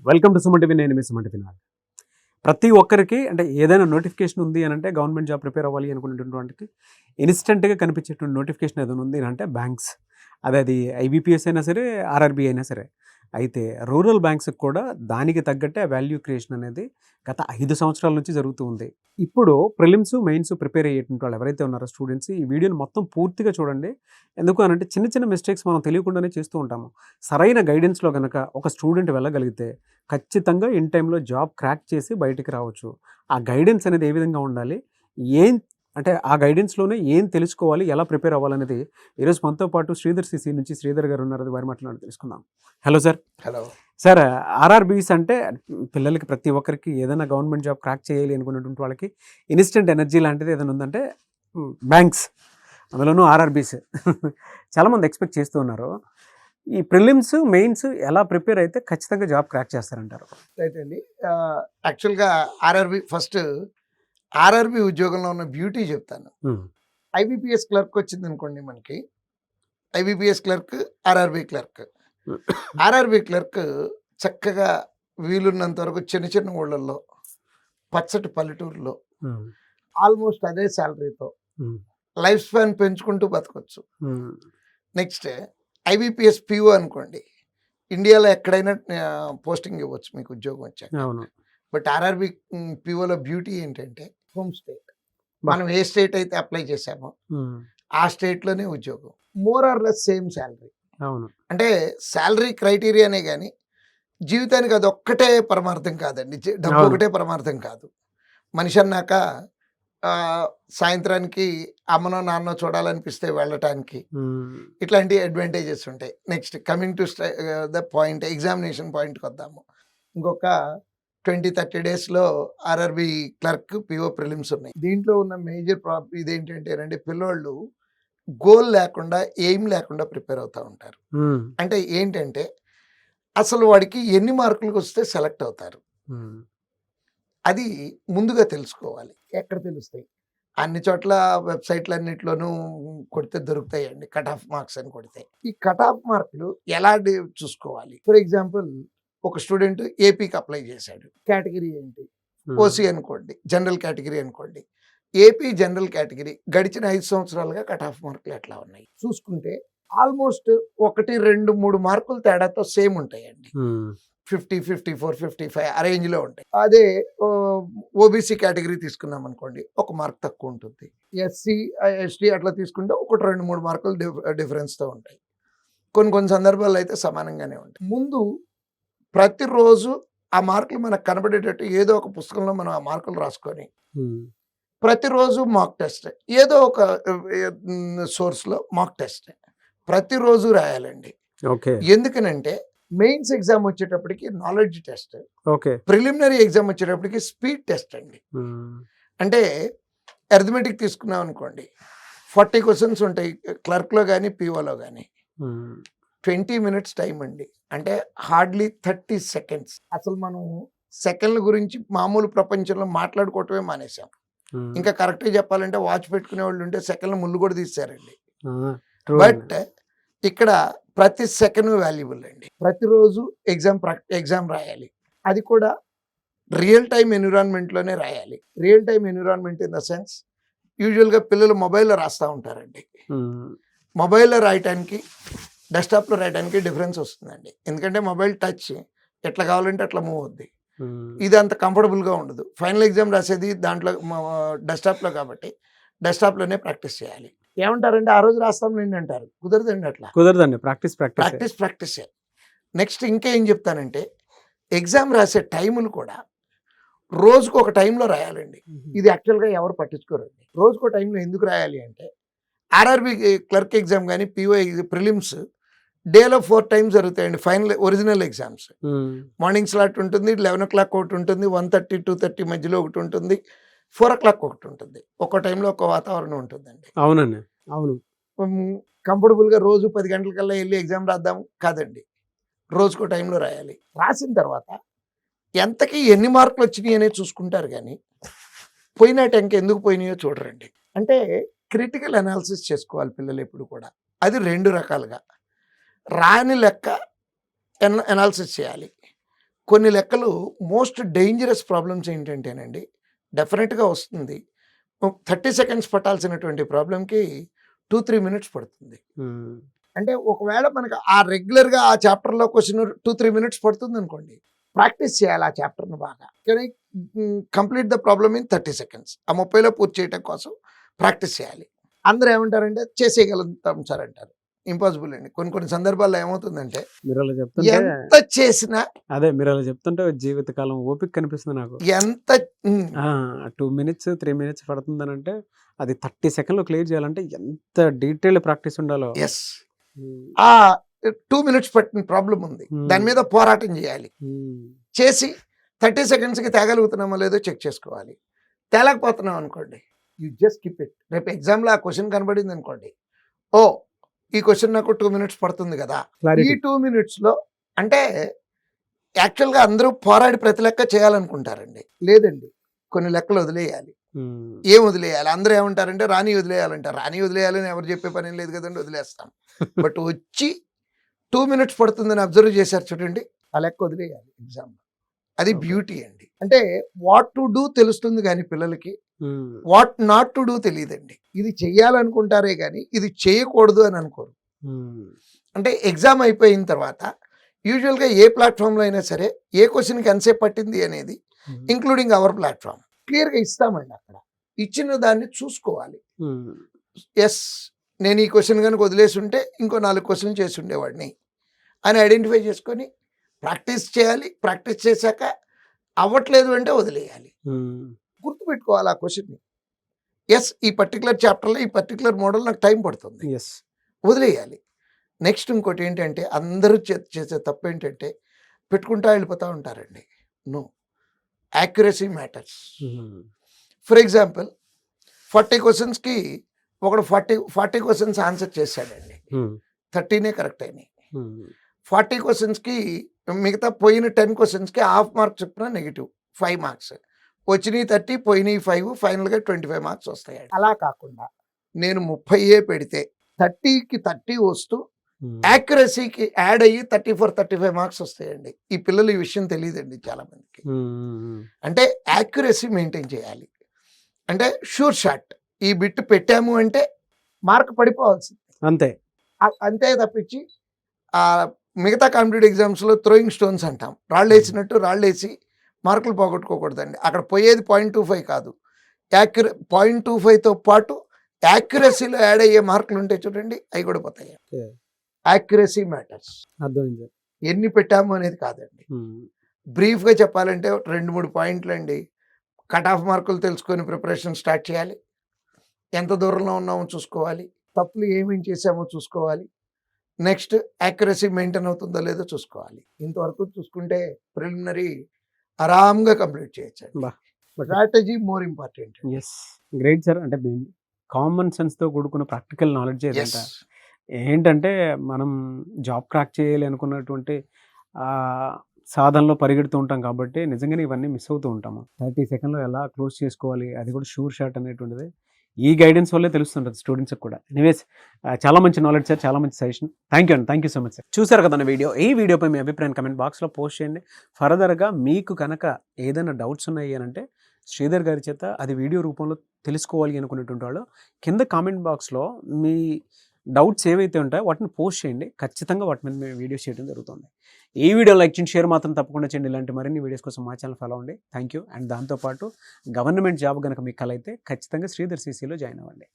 Welcome to Suman TV. నేను మీ Suman TV. ప్రతి ఒక్కరికి అంటే ఏదైనా నోటిఫికేషన్ ఉంది అని అంటే గవర్నమెంట్ జాబ్ ప్రిపేర్ అవ్వాలి అనుకునేటువంటి ఇన్స్టెంట్గా కనిపించేటువంటి నోటిఫికేషన్ ఏదైనా ఉంది అని అంటే బ్యాంక్స్, అది ఐబీపీఎస్ అయినా సరే, ఆర్ఆర్బీ అయినా సరే. అయితే రూరల్ బ్యాంక్స్కి కూడా దానికి తగ్గట్టే వాల్యూ క్రియేషన్ అనేది గత 5 సంవత్సరాల నుంచి జరుగుతూ ఉంది. ఇప్పుడు ప్రిలిమ్స్, మెయిన్స్ ప్రిపేర్ అయ్యేటువంటి వాళ్ళు ఎవరైతే ఉన్నారో స్టూడెంట్స్, ఈ వీడియోని మొత్తం పూర్తిగా చూడండి. ఎందుకు అనంటే చిన్న చిన్న మిస్టేక్స్ మనం తెలియకుండానే చేస్తూ ఉంటాము. సరైన గైడెన్స్లో కనుక ఒక స్టూడెంట్ వెళ్ళగలిగితే ఖచ్చితంగా ఇన్ టైంలో జాబ్ క్రాక్ చేసి బయటికి రావచ్చు. ఆ గైడెన్స్ అనేది ఏ విధంగా ఉండాలి, ఏం అంటే ఆ గైడెన్స్లోనే ఏం తెలుసుకోవాలి, ఎలా ప్రిపేర్ అవ్వాలనేది ఈరోజు మనతో పాటు శ్రీధర్ సిసి నుంచి శ్రీధర్ గారు ఉన్నారు. వారి మాట్లాడి తెలుసుకుందాం. Hello sir. Hello sir, RRBs అంటే పిల్లలకి ప్రతి ఒక్కరికి ఏదైనా గవర్నమెంట్ జాబ్ క్రాక్ చేయాలి అనుకున్నటువంటి వాళ్ళకి ఇన్స్టెంట్ ఎనర్జీ లాంటిది ఏదైనా ఉందంటే బ్యాంక్స్, అందులోనూ ఆర్ఆర్బీస్ చాలామంది ఎక్స్పెక్ట్ చేస్తూ ఉన్నారు. ఈ ప్రిలిమ్స్, మెయిన్స్ ఎలా ప్రిపేర్ అయితే ఖచ్చితంగా జాబ్ క్రాక్ చేస్తారంటారు? రైట్ అండి. యాక్చువల్గా ఆర్ఆర్బీ ఉద్యోగంలో ఉన్న బ్యూటీ చెప్తాను. ఐబీపీఎస్ క్లర్క్ వచ్చింది అనుకోండి, మనకి IBPS clerk, RRB clerk. RRB clerk చక్కగా వీలున్నంత వరకు చిన్న చిన్న ఊళ్ళల్లో, పచ్చటి పల్లెటూరులో ఆల్మోస్ట్ అదే శాలరీతో లైఫ్ స్పాన్ పెంచుకుంటూ బతకొచ్చు. నెక్స్ట్ ఐబీపీఎస్ పిఓ అనుకోండి, ఇండియాలో ఎక్కడైనా పోస్టింగ్ ఇవ్వచ్చు మీకు ఉద్యోగం వచ్చాక. బట్ ఆర్ఆర్బీ పిఓలో బ్యూటీ ఏంటంటే హోమ్ స్టేట్. మనం ఏ స్టేట్ అయితే అప్లై చేసామో ఆ స్టేట్లోనే ఉద్యోగం. More or less same salary. అంటే శాలరీ క్రైటీరియానే కానీ జీవితానికి అది ఒక్కటే పరమార్థం కాదండి. డబ్బు ఒకటే పరమార్థం కాదు. మనిషి అన్నాక సాయంత్రానికి అమ్మనో నాన్నో చూడాలనిపిస్తే వెళ్ళటానికి ఇట్లాంటి అడ్వాంటేజెస్ ఉంటాయి. Next coming to the point, examination పాయింట్కి వద్దాము. ఇంకొక 20-30 డేస్లో ఆర్ఆర్బీ క్లర్క్, పిఓ ప్రిలిమ్స్ ఉన్నాయి. దీంట్లో ఉన్న మేజర్ ఇదేంటంటే పిల్లోళ్ళు గోల్ లేకుండా, ఎయిమ్ లేకుండా ప్రిపేర్ అవుతూ ఉంటారు. అంటే ఏంటంటే అసలు వాడికి ఎన్ని మార్కులకు వస్తే సెలెక్ట్ అవుతారు అది ముందుగా తెలుసుకోవాలి. ఎక్కడ తెలుస్తాయి? అన్ని చోట్ల వెబ్సైట్లన్నింటిలోనూ కొడితే దొరుకుతాయండి, కట్ ఆఫ్ మార్క్స్ అని కొడితే. ఈ కట్ ఆఫ్ మార్కులు ఎలా చూసుకోవాలి? ఫర్ ఎగ్జాంపుల్, ఒక స్టూడెంట్ ఏపీకి అప్లై చేశాడు. కేటగిరీ ఏంటి? ఓసీ అనుకోండి, జనరల్ కేటగిరీ అనుకోండి. ఏపీ జనరల్ కేటగిరీ గడిచిన 5 సంవత్సరాలుగా కట్ ఆఫ్ మార్కులు ఎట్లా ఉన్నాయి చూసుకుంటే ఆల్మోస్ట్ 1, 2, 3 మార్కులు తేడాతో సేమ్ ఉంటాయండి. 50, 54, 55 ఆ రేంజ్లో ఉంటాయి. అదే ఓబీసీ కేటగిరీ తీసుకున్నాం అనుకోండి, 1 మార్క్ తక్కువ ఉంటుంది. ఎస్సీ, ఎస్టీ అట్లా తీసుకుంటే 1, 2, 3 మార్కులు డిఫరెన్స్తో ఉంటాయి. కొన్ని సందర్భాల్లో అయితే సమానంగానే ఉంటాయి. ముందు ప్రతిరోజు ఆ మార్కులు మనకు కనబడేటట్టు ఏదో ఒక పుస్తకంలో మనం ఆ మార్కులు రాసుకొని ప్రతిరోజు మాక్ టెస్ట్, ఏదో ఒక సోర్స్లో మాక్ టెస్ట్ ప్రతిరోజు రాయాలండి. ఎందుకనంటే మెయిన్స్ ఎగ్జామ్ వచ్చేటప్పటికి నాలెడ్జ్ టెస్ట్, ప్రిలిమినరీ ఎగ్జామ్ వచ్చేటప్పటికి స్పీడ్ టెస్ట్ అండి. అంటే అర్థమెటిక్ తీసుకున్నాం అనుకోండి, 40 క్వశ్చన్స్ ఉంటాయి క్లర్క్లో కానీ పిఓలో కానీ. 20 minutes టైం అండి. అంటే హార్డ్లీ 30 seconds. అసలు మనం సెకండ్ల గురించి మామూలు ప్రపంచంలో మాట్లాడుకోవటమే మానేసాం. ఇంకా కరెక్ట్గా చెప్పాలంటే వాచ్ పెట్టుకునే వాళ్ళు ఉంటే సెకండ్ల ముళ్ళు కూడా తీశారండి. బట్ ఇక్కడ ప్రతి సెకండ్ వాల్యుబుల్ అండి. ప్రతిరోజు ఎగ్జామ్ రాయాలి. అది కూడా రియల్ టైమ్ ఎన్విరాన్మెంట్లోనే రాయాలి. Real time environment in the sense, యూజువల్గా పిల్లలు మొబైల్లో రాస్తూ ఉంటారండి. మొబైల్లో రాయటానికి, డెస్క్టాప్లో రాయడానికి డిఫరెన్స్ వస్తుందండి. ఎందుకంటే మొబైల్ టచ్ ఎట్లా కావాలంటే అట్లా మూవ్ అవుద్ది. ఇది అంత కంఫర్టబుల్గా ఉండదు. ఫైనల్ ఎగ్జామ్ రాసేది దాంట్లో డెస్క్టాప్లో కాబట్టి డెస్క్టాప్లోనే ప్రాక్టీస్ చేయాలి. ఏమంటారంటే ఆ రోజు రాస్తాం నేను అంటారు. కుదరదండి, అట్లా కుదరదండి. ప్రాక్టీస్. నెక్స్ట్ ఇంకా ఏం చెప్తానంటే, ఎగ్జామ్ రాసే టైములు కూడా రోజుకు ఒక టైంలో రాయాలండి. ఇది యాక్చువల్గా ఎవరు పట్టించుకోరండి. రోజుకో టైంలో ఎందుకు రాయాలి అంటే, ఆర్ఆర్బీ క్లర్క్ ఎగ్జామ్ కానీ పిఓ ప్రిలిమ్స్ డేలో 4 times జరుగుతాయండి. Final original exams morning slot ఉంటుంది, 11 o'clock ఒకటి ఉంటుంది, 1:30, 2:30 మధ్యలో ఒకటి ఉంటుంది, 4 o'clock ఒకటి ఉంటుంది. ఒక్కో టైంలో ఒక వాతావరణం ఉంటుందండి. అవునండి, అవును. కంఫర్టబుల్గా రోజు 10 గంటలకల్లా వెళ్ళి ఎగ్జామ్ రాద్దాం కాదండి, రోజుకో టైంలో రాయాలి. రాసిన తర్వాత ఎంతకీ ఎన్ని మార్కులు వచ్చినాయి అనేది చూసుకుంటారు కానీ పోయిన టైంకి ఎందుకు పోయినాయో చూడరండి. అంటే క్రిటికల్ అనాలిసిస్ చేసుకోవాలి పిల్లలు ఎప్పుడు కూడా. అది 2 రకాలుగా. రాని లెక్క అనాలిసిస్ చేయాలి, కొన్ని లెక్కలు మోస్ట్ డేంజరస్ ప్రాబ్లమ్స్ ఏంటంటేనండి, డెఫినెట్‌గా వస్తుంది. 30 సెకండ్స్ పట్టాల్సినటువంటి ప్రాబ్లమ్‌కి 2-3 మినిట్స్ పడుతుంది. అంటే ఒకవేళ మనకు ఆ రెగ్యులర్‌గా ఆ చాప్టర్‌లో క్వెషన్ 2-3 మినిట్స్ పడుతుందనుకోండి, ప్రాక్టీస్ చేయాలి ఆ చాప్టర్‌ని బాగా. కానీ complete the problem in 30 seconds. ఆ 30లో పూర్తి చేయడం కోసం ప్రాక్టీస్ చేయాలి. అందరూ ఏమంటారంటే చేసేయగలుగుతాం సార్ అంటారు. ఇంపాసిబుల్ అండి. కొన్ని సందర్భాల్లో ఏమవుతుందంటే మీరు అలా చెప్తుంటే ఎంత చేసినా మీరు అలా చెప్తుంటే జీవితకాలం ఓపిక కనిపిస్తుంది నాకు. ఎంత 2 మినిట్స్ 3 మినిట్స్ పడుతుందనంటే అది 30 సెకండ్‌లో క్లియర్ చేయాలంటే ఎంత డీటెయిల్డ్ ప్రాక్టీస్ ఉండాలో. ఎస్ ఆ 2 మినిట్స్ పట్టిన ప్రాబ్లం ఉంది. దాని మీద పోరాటం చేయాలి. చేసి 30 సెకండ్స్‌కి తేగలుగుతున్నామో లేదో చెక్ చేసుకోవాలి. తేలకపోతున్నాం అనుకోండి, యూ జస్ట్ కీప్ ఇట్. రేపు ఎగ్జామ్‌లో ఆ క్వెషన్ కనబడింది అనుకోండి, ఓ ఈ క్వెషన్ నాకు 2 మినిట్స్ పడుతుంది కదా, ఈ 2 మినిట్స్‌లో అంటే యాక్చువల్‌గా అందరూ పోరాడి ప్రతి లెక్క చేయాలనుకుంటారండి. లేదండి, కొన్ని లెక్కలు వదిలేయాలి. ఏం వదిలేయాలి? అందరూ ఏమంటారంటే రాని వదిలేయాలంటారు. రాని వదిలేయాలని ఎవరు చెప్పే పని లేదు కదండి, వదిలేస్తాం. బట్ వచ్చి 2 మినిట్స్ పడుతుందని అబ్జర్వ్ చేశారు చూడండి, ఆ లెక్క వదిలేయాలి ఎగ్జామ్‌లో. అది బ్యూటీ అండి. అంటే వాట్ టు డూ తెలుస్తుంది కానీ పిల్లలకి వాట్ నాట్ టు డూ తెలియదండి. ఇది చెయ్యాలనుకుంటారే కానీ ఇది చేయకూడదు అని అనుకోరు. అంటే ఎగ్జామ్ అయిపోయిన తర్వాత యూజువల్గా ఏ ప్లాట్ఫామ్లో అయినా సరే ఏ క్వశ్చన్కి ఎంతసేపు పట్టింది అనేది ఇంక్లూడింగ్ అవర్ ప్లాట్ఫామ్ క్లియర్గా ఇస్తామండి. అక్కడ ఇచ్చిన దాన్ని చూసుకోవాలి. ఎస్, నేను ఈ క్వశ్చన్ కనుక వదిలేసి ఉంటే ఇంకో 4 క్వశ్చన్లు చేసి ఉండేవాడిని అని ఐడెంటిఫై చేసుకొని ప్రాక్టీస్ చేయాలి. ప్రాక్టీస్ చేశాక అవ్వట్లేదు అంటే వదిలేయాలి. గుర్తుపెట్టుకోవాలి ఆ క్వశ్చన్ని. ఎస్, ఈ పర్టికులర్ చాప్టర్లో ఈ పర్టికులర్ మోడల్ నాకు టైం పడుతుంది, వదిలేయాలి. నెక్స్ట్ ఇంకోటి ఏంటంటే అందరూ చేసే తప్పు ఏంటంటే పెట్టుకుంటా వెళ్ళిపోతూ ఉంటారండి. No, accuracy matters. For example 40 క్వశ్చన్స్కి ఒకడు 40 క్వశ్చన్స్ ఆన్సర్ చేశాడండి, 13 కరెక్ట్ అయినాయి. 40 క్వశ్చన్స్కి మిగతా పోయిన 10 క్వశ్చన్స్కి హాఫ్ మార్క్స్ చొప్పున నెగిటివ్ 5 మార్క్స్ వచ్చినాయి. 30 పోయినాయి 5, ఫైనల్గా 25 మార్క్స్ వస్తాయి. అలా కాకుండా నేను 30 పెడితే 30కి 30 వస్తూ యాక్యురసీకి యాడ్ అయ్యి 34-35 మార్క్స్ వస్తాయండి. ఈ పిల్లలు ఈ విషయం తెలియదండి చాలా మందికి. అంటే యాక్యురసీ మెయింటైన్ చేయాలి. అంటే షూర్ షాట్ ఈ బిట్ పెట్టాము అంటే మార్క్ పడిపోవాల్సింది, అంతే తప్పించి మిగతా కాంపిటేటివ్ ఎగ్జామ్స్లో థ్రోయింగ్ స్టోన్స్ అంటాం, రాళ్ళు వేసినట్టు రాళ్ళు వేసి మార్కులు పోగొట్టుకోకూడదండి. అక్కడ పోయేది 0.25 కాదు, 0.25తో పాటు యాక్యురసీలో యాడ్ అయ్యే మార్కులు ఉంటాయి చూడండి, అవి కూడా పోతాయి. Accuracy matters. ఎన్ని పెట్టాము అనేది కాదండి. బ్రీఫ్గా చెప్పాలంటే 2-3 పాయింట్లు అండి. కట్ ఆఫ్ మార్కులు తెలుసుకొని ప్రిపరేషన్ స్టార్ట్ చేయాలి. ఎంత దూరంలో ఉన్నామో చూసుకోవాలి, తప్పులు ఏమేమి చేసామో చూసుకోవాలి, నెక్స్ట్ యాక్యురసీ మెయింటైన్ అవుతుందో లేదో చూసుకోవాలి. ఇంతవరకు చూసుకుంటే ప్రిలిమినరీ ఆరాంగా కంప్లీట్ చేయొచ్చు. Strategy more important. Great sir. అంటే కామన్ సెన్స్తో కూడుకున్న ప్రాక్టికల్ నాలెడ్జ్ ఏంటంటే మనం జాబ్ క్రాక్ చేయాలి అనుకున్నటువంటి సాధనలో పరిగెడుతూ ఉంటాం కాబట్టి నిజంగానే ఇవన్నీ మిస్ అవుతూ ఉంటాము. 30 సెకండ్లో ఎలా క్లోజ్ చేసుకోవాలి, అది కూడా షూర్ షాట్ అనేటువంటిది ఈ గైడెన్స్ వల్లే తెలుస్తుంటుంది స్టూడెంట్స్కి కూడా. ఎనీవేస్, చాలా మంచి నాలెడ్జ్ సార్, చాలా మంచి suggestion. Thank you so much sir. చూసారు కదా వీడియో. ఈ వీడియోపై మీ అభిప్రాయం కమెంట్ బాక్స్లో పోస్ట్ చేయండి. ఫర్దర్గా మీకు కనుక ఏదైనా డౌట్స్ ఉన్నాయి అంటే శ్రీధర్ గారి చేత అది వీడియో రూపంలో తెలుసుకోవాలి అనుకునేటువంటి వాళ్ళు కింద కామెంట్ బాక్స్లో మీ డౌట్స్ ఏవైతే ఉంటాయో వాటిని పోస్ట్ చేయండి. ఖచ్చితంగా వాటి మీద మేము వీడియోస్ చేయడం జరుగుతుంది. ఈ వీడియో లైక్ చేయండి, షేర్ మాత్రం తప్పకుండా చేయండి. ఇలాంటి మరిన్ని వీడియోస్ కోసం మా ఛానల్ ఫాలో అవ్వండి. Thank you. అండ్ దాంతోపాటు గవర్నమెంట్ జాబ్ కనుక మీకు కల అయితే ఖచ్చితంగా శ్రీధర్ CCలో జాయిన్ అవ్వండి.